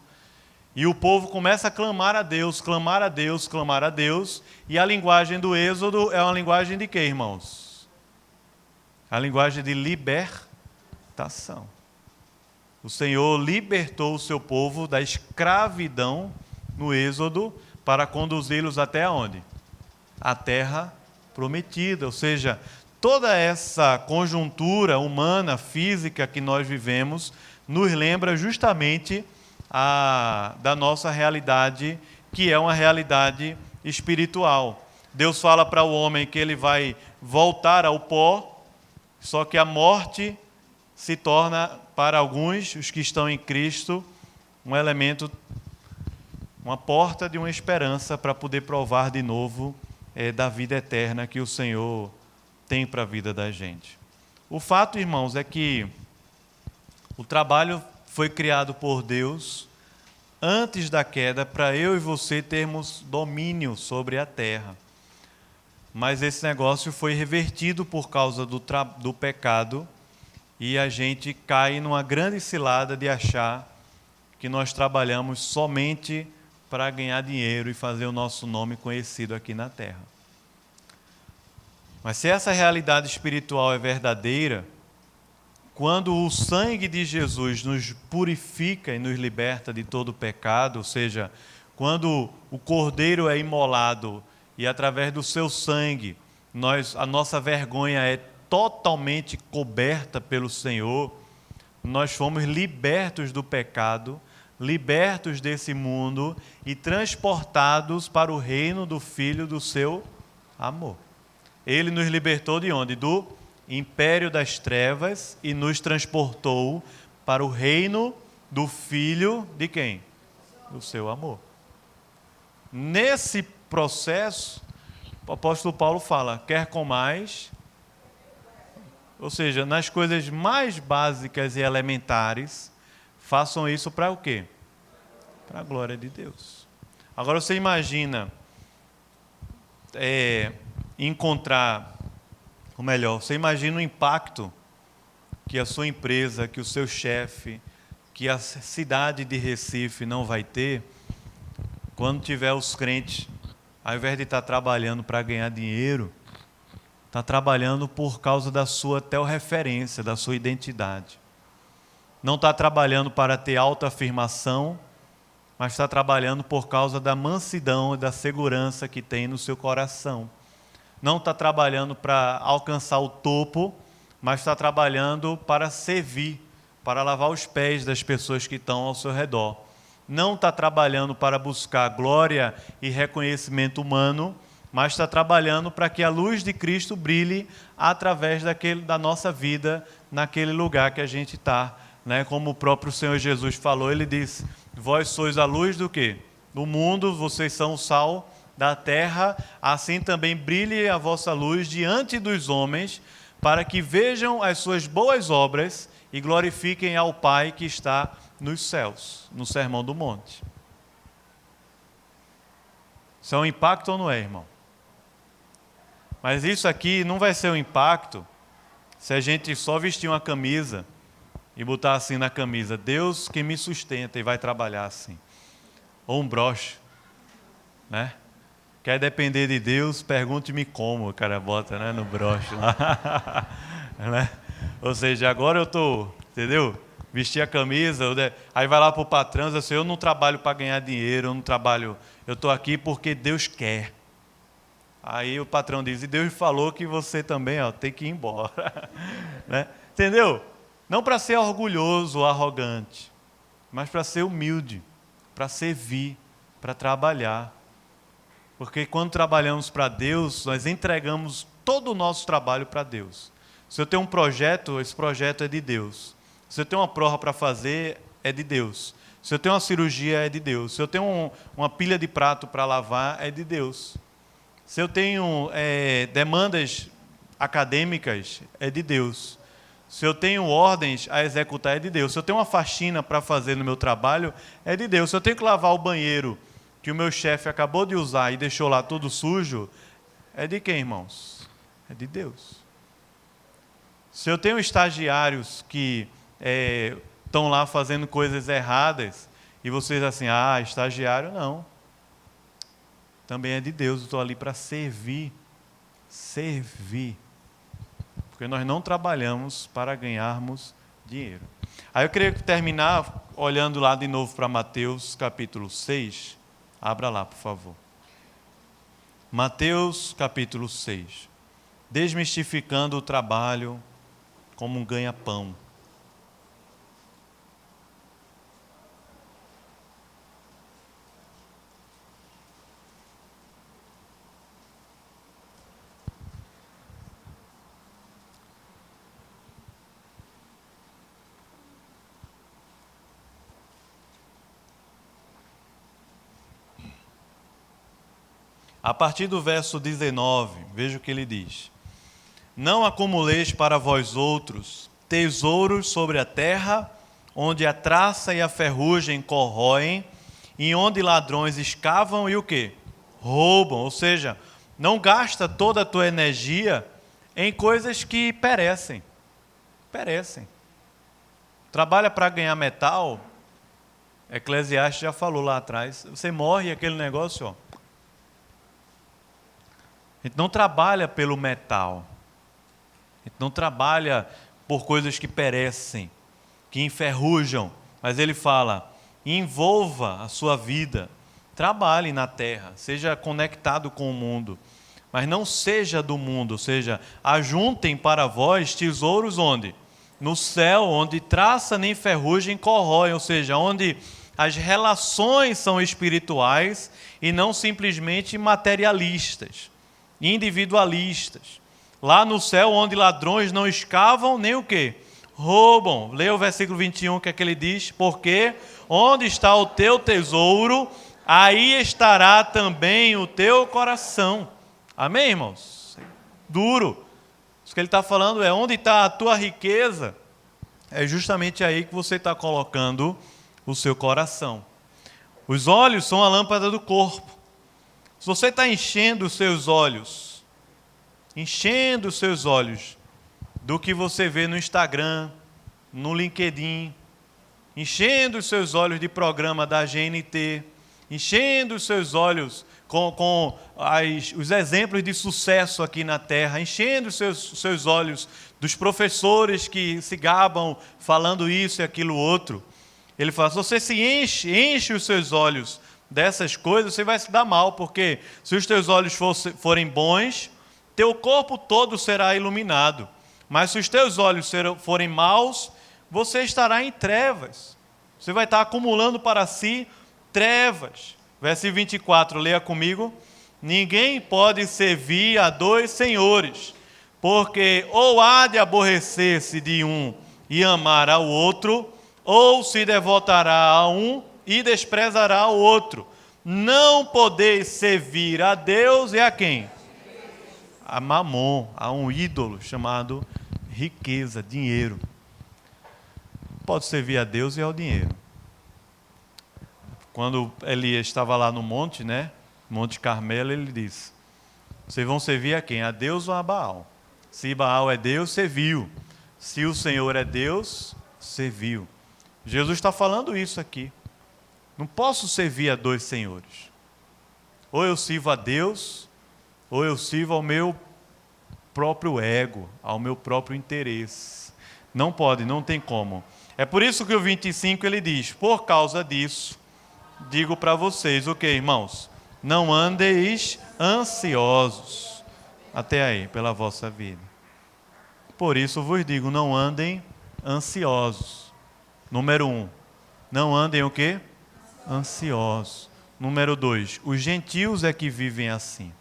E o povo começa a clamar a Deus, clamar a Deus, clamar a Deus. E a linguagem do Êxodo é uma linguagem de quê, irmãos? A linguagem de libertação. O Senhor libertou o seu povo da escravidão no Êxodo para conduzi-los até onde? A terra prometida. Ou seja, toda essa conjuntura humana, física que nós vivemos, nos lembra justamente da nossa realidade, que é uma realidade espiritual. Deus fala para o homem que ele vai voltar ao pó, só que a morte se torna, para alguns, os que estão em Cristo, um elemento, uma porta de uma esperança para poder provar de novo da vida eterna que o Senhor tem para a vida da gente. O fato, irmãos, é que o trabalho foi criado por Deus antes da queda para eu e você termos domínio sobre a terra. Mas esse negócio foi revertido por causa do pecado e a gente cai numa grande cilada de achar que nós trabalhamos somente para ganhar dinheiro e fazer o nosso nome conhecido aqui na terra. Mas se essa realidade espiritual é verdadeira, quando o sangue de Jesus nos purifica e nos liberta de todo pecado, ou seja, quando o cordeiro é imolado e através do seu sangue a nossa vergonha é totalmente coberta pelo Senhor, nós fomos libertos do pecado, libertos desse mundo e transportados para o reino do Filho do seu amor. Ele nos libertou de onde? Do império das trevas e nos transportou para o reino do Filho de quem? Do seu amor. Nesse processo, o apóstolo Paulo fala, quer comais, ou seja, nas coisas mais básicas e elementares, façam isso para o quê? Para a glória de Deus. Agora você imagina você imagina o impacto que a sua empresa, que o seu chefe, que a cidade de Recife não vai ter quando tiver os crentes, ao invés de estar trabalhando para ganhar dinheiro, está trabalhando por causa da sua teorreferência, da sua identidade. Não está trabalhando para ter autoafirmação, mas está trabalhando por causa da mansidão e da segurança que tem no seu coração. Não está trabalhando para alcançar o topo, mas está trabalhando para servir, para lavar os pés das pessoas que estão ao seu redor. Não está trabalhando para buscar glória e reconhecimento humano, mas está trabalhando para que a luz de Cristo brilhe através da nossa vida naquele lugar que a gente está. Como o próprio Senhor Jesus falou, ele disse, vós sois a luz do quê? Do mundo, vocês são o sal da terra, assim também brilhe a vossa luz diante dos homens, para que vejam as suas boas obras e glorifiquem ao Pai que está nos céus, no Sermão do Monte. Isso é um impacto ou não é, irmão? Mas isso aqui não vai ser um impacto se a gente só vestir uma camisa e botar assim na camisa, Deus que me sustenta, e vai trabalhar assim. Ou um broche, né? Quer depender de Deus, pergunte-me como, o cara bota, né, no broche lá. Né? Ou seja, agora eu estou, entendeu? Vestir a camisa, aí vai lá para o patrão e diz assim, eu não trabalho para ganhar dinheiro, eu estou aqui porque Deus quer. Aí o patrão diz, e Deus falou que você também tem que ir embora. Né? Entendeu? Não para ser orgulhoso ou arrogante, mas para ser humilde, para servir, para trabalhar. Porque quando trabalhamos para Deus, nós entregamos todo o nosso trabalho para Deus. Se eu tenho um projeto, esse projeto é de Deus. Se eu tenho uma prova para fazer, é de Deus. Se eu tenho uma cirurgia, é de Deus. Se eu tenho uma pilha de prato para lavar, é de Deus. Se eu tenho demandas acadêmicas, é de Deus. Se eu tenho ordens a executar, é de Deus. Se eu tenho uma faxina para fazer no meu trabalho, é de Deus. Se eu tenho que lavar o banheiro que o meu chefe acabou de usar e deixou lá tudo sujo, é de quem, irmãos? É de Deus. Se eu tenho estagiários que estão lá fazendo coisas erradas, e vocês assim, estagiário não. Também é de Deus, eu estou ali para servir. Servir. Porque nós não trabalhamos para ganharmos dinheiro. Aí eu queria terminar olhando lá de novo para Mateus capítulo 6. Abra lá, por favor. Mateus capítulo 6. Desmistificando o trabalho como um ganha-pão. A partir do verso 19, veja o que ele diz. Não acumuleis para vós outros tesouros sobre a terra, onde a traça e a ferrugem corroem, e onde ladrões escavam e o quê? Roubam. Ou seja, não gasta toda a tua energia em coisas que perecem. Perecem. Trabalha para ganhar metal, Eclesiastes já falou lá atrás, você morre e aquele negócio, ó. A gente não trabalha pelo metal. A gente não trabalha por coisas que perecem, que enferrujam. Mas ele fala, envolva a sua vida. Trabalhe na terra, seja conectado com o mundo. Mas não seja do mundo, ou seja, ajuntem para vós tesouros onde? No céu, onde traça nem ferrugem corrói, ou seja, onde as relações são espirituais e não simplesmente materialistas, individualistas. Lá no céu, onde ladrões não escavam nem o quê? Roubam. Leia o versículo 21, que é que ele diz, porque onde está o teu tesouro, aí estará também o teu coração. Amém, irmãos? Duro. Isso que ele está falando é onde está a tua riqueza, é justamente aí que você está colocando o seu coração. Os olhos são a lâmpada do corpo. Se você está enchendo os seus olhos do que você vê no Instagram, no LinkedIn, enchendo os seus olhos de programa da GNT, enchendo os seus olhos com os exemplos de sucesso aqui na Terra, enchendo os seus olhos dos professores que se gabam falando isso e aquilo outro. Ele fala, se você se enche os seus olhos dessas coisas, você vai se dar mal, porque se os teus olhos forem bons, teu corpo todo será iluminado. Mas se os teus olhos forem maus, você estará em trevas. Você vai estar acumulando para si trevas. Versículo 24, leia comigo. Ninguém pode servir a dois senhores, porque ou há de aborrecer-se de um e amar ao outro, ou se devotará a um e desprezará o outro. Não podeis servir a Deus e a quem? A Mamon, a um ídolo chamado riqueza, dinheiro. Pode servir a Deus e ao dinheiro. Quando Elias estava lá no monte, Monte Carmelo, ele disse, vocês vão servir a quem? A Deus ou a Baal? Se Baal é Deus, serviu. Se o Senhor é Deus, serviu. Jesus está falando isso aqui. Não posso servir a dois senhores. Ou eu sirvo a Deus, ou eu sirvo ao meu próprio ego, ao meu próprio interesse. Não pode, não tem como. É por isso que o 25 ele diz, por causa disso, digo para vocês, o que, irmãos? Não andeis ansiosos, até aí, pela vossa vida. Por isso vos digo, não andem ansiosos. Número 1, não andem o quê? Ansiosos. Número 2, os gentios é que vivem assim.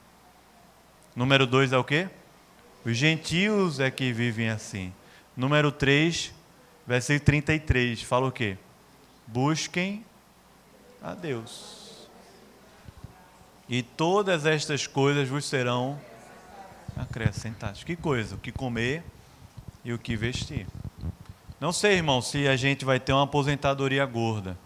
Número 2 é o quê? Os gentios é que vivem assim. Número 3, versículo 33, fala o quê? Busquem a Deus. E todas estas coisas vos serão acrescentadas. Que coisa? O que comer e o que vestir. Não sei, irmão, se a gente vai ter uma aposentadoria gorda.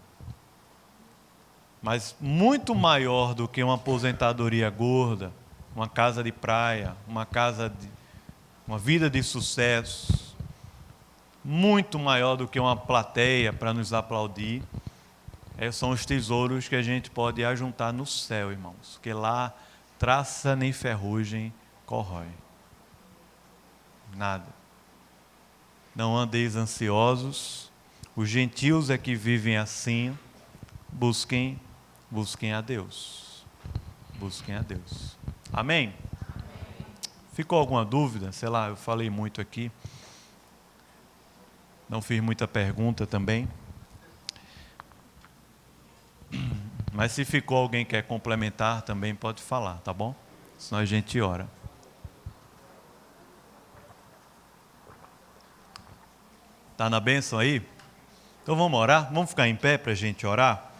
Mas muito maior do que uma aposentadoria gorda, uma casa de praia, uma vida de sucesso, muito maior do que uma plateia para nos aplaudir, são os tesouros que a gente pode ajuntar no céu, irmãos, que lá traça nem ferrugem corrói. Nada. Não andeis ansiosos, os gentios é que vivem assim, busquem a Deus. Busquem a Deus. Amém? Ficou alguma dúvida? Sei lá, eu falei muito aqui. Não fiz muita pergunta também. Mas se ficou alguém que quer complementar, também pode falar, tá bom? Senão a gente ora. Tá na bênção aí? Então vamos orar? Vamos ficar em pé para a gente orar?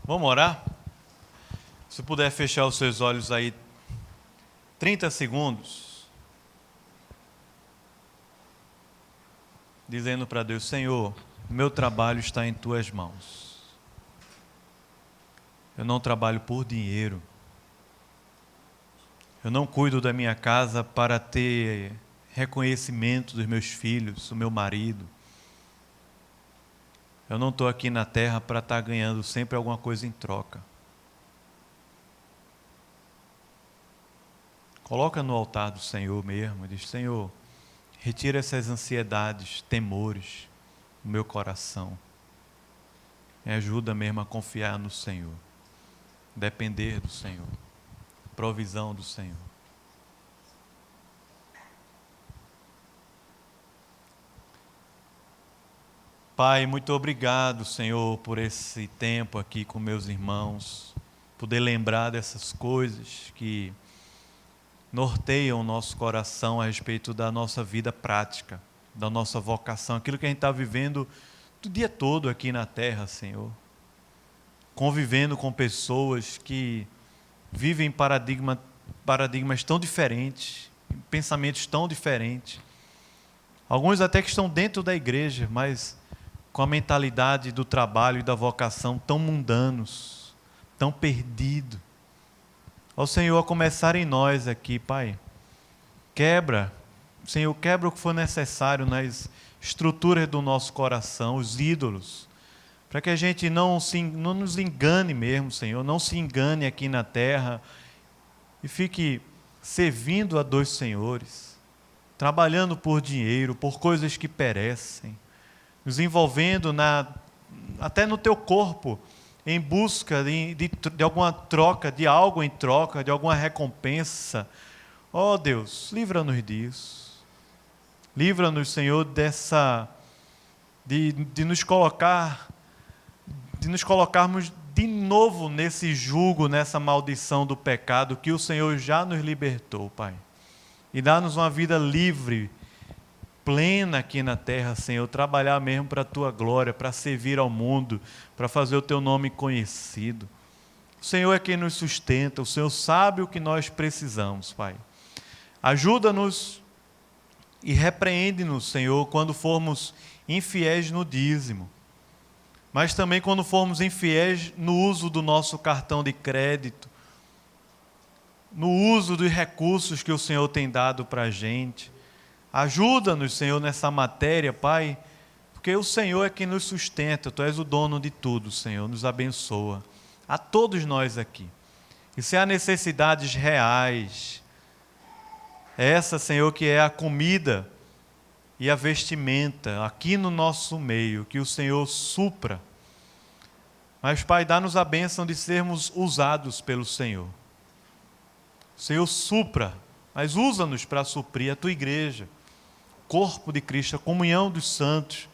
Vamos orar? Se puder fechar os seus olhos aí 30 segundos, dizendo para Deus: Senhor, meu trabalho está em tuas mãos. Eu não trabalho por dinheiro. Eu não cuido da minha casa para ter reconhecimento dos meus filhos, do meu marido. Eu não estou aqui na terra para estar ganhando sempre alguma coisa em troca. Coloca no altar do Senhor mesmo e diz: Senhor, retira essas ansiedades, temores do meu coração. Me ajuda mesmo a confiar no Senhor, depender do Senhor, provisão do Senhor. Pai, muito obrigado, Senhor, por esse tempo aqui com meus irmãos, poder lembrar dessas coisas que norteiam o nosso coração a respeito da nossa vida prática, da nossa vocação, aquilo que a gente está vivendo o dia todo aqui na terra, Senhor. Convivendo com pessoas que vivem paradigmas tão diferentes, pensamentos tão diferentes. Alguns até que estão dentro da igreja, mas com a mentalidade do trabalho e da vocação tão mundanos, tão perdidos. Ó Senhor, a começar em nós aqui, Pai. Senhor, quebra o que for necessário nas estruturas do nosso coração, os ídolos, para que a gente não nos engane mesmo, Senhor, não se engane aqui na terra e fique servindo a dois senhores, trabalhando por dinheiro, por coisas que perecem, nos envolvendo até no teu corpo, em busca de alguma troca, de algo em troca, de alguma recompensa. Ó Deus, livra-nos disso. Livra-nos, Senhor, de nos colocarmos de novo nesse jugo, nessa maldição do pecado que o Senhor já nos libertou, Pai. E dá-nos uma vida livre, plena aqui na terra, Senhor, trabalhar mesmo para a Tua glória, para servir ao mundo, para fazer o Teu nome conhecido. O Senhor é quem nos sustenta, o Senhor sabe o que nós precisamos, Pai. Ajuda-nos e repreende-nos, Senhor, quando formos infiéis no dízimo, mas também quando formos infiéis no uso do nosso cartão de crédito, no uso dos recursos que o Senhor tem dado para a gente. Ajuda-nos, Senhor, nessa matéria, Pai, porque o Senhor é quem nos sustenta, Tu és o dono de tudo, Senhor, nos abençoa. A todos nós aqui. E se há necessidades reais, essa, Senhor, que é a comida e a vestimenta aqui no nosso meio, que o Senhor supra. Mas, Pai, dá-nos a bênção de sermos usados pelo Senhor. O Senhor supra, mas usa-nos para suprir a Tua igreja, corpo de Cristo, a comunhão dos santos,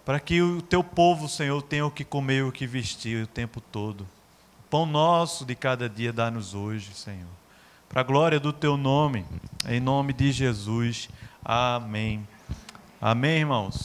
para que o Teu povo, Senhor, tenha o que comer e o que vestir o tempo todo. O pão nosso de cada dia dá-nos hoje, Senhor. Para a glória do Teu nome, em nome de Jesus. Amém. Amém, irmãos.